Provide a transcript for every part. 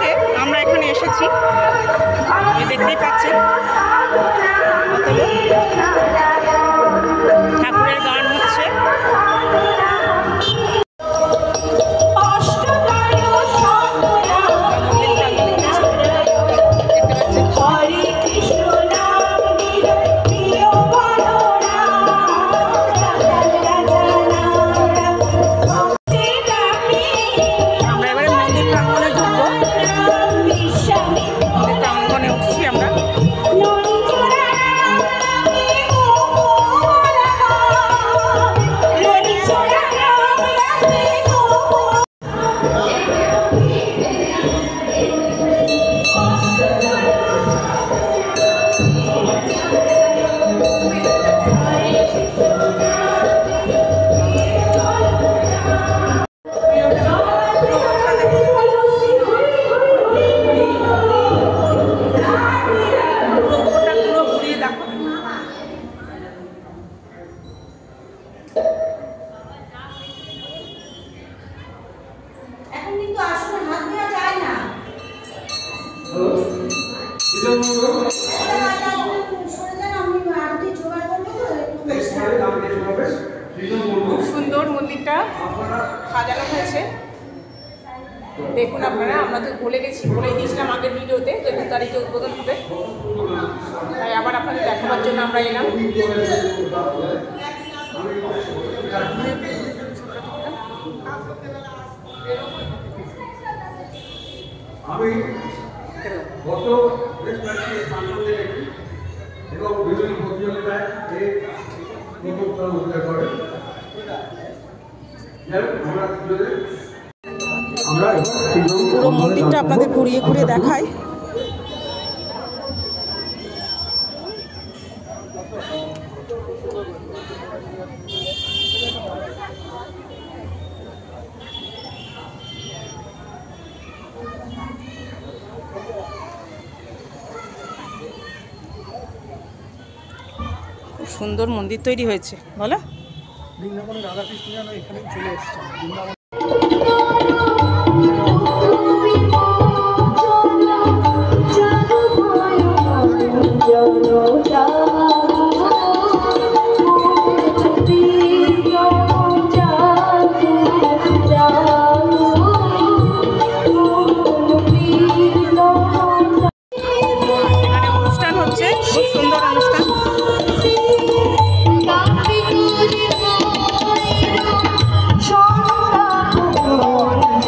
শেষে আমরা এখানে এসেছি, দেখতেই পাচ্ছেন ঠাকুরের গান হচ্ছে। খুব সুন্দর মন্দিরটা সাজানো হয়েছে, দেখুন আপনারা। আমরা তো বলে দিয়েছিলাম আগের ভিডিওতে যে 2 তারিখে উদ্বোধন হবে, তাই আবার আপনাদের দেখাবার জন্য আমরা এলাম। আমি গত এবং বিভিন্ন প্রতিযোগিতায় পুরো মন্দিরটা আপনাদের ঘুরিয়ে ঘুরিয়ে দেখায়। খুব সুন্দর মন্দির তৈরি হয়েছে, বলো। বৃন্দাবনে রাধাকৃষ্ণ যেন এখানে চলে এসেছে। বৃন্দাবন এখানে অনুষ্ঠান হচ্ছে, খুব সুন্দর অনুষ্ঠান।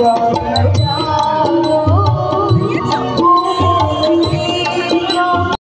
Oh,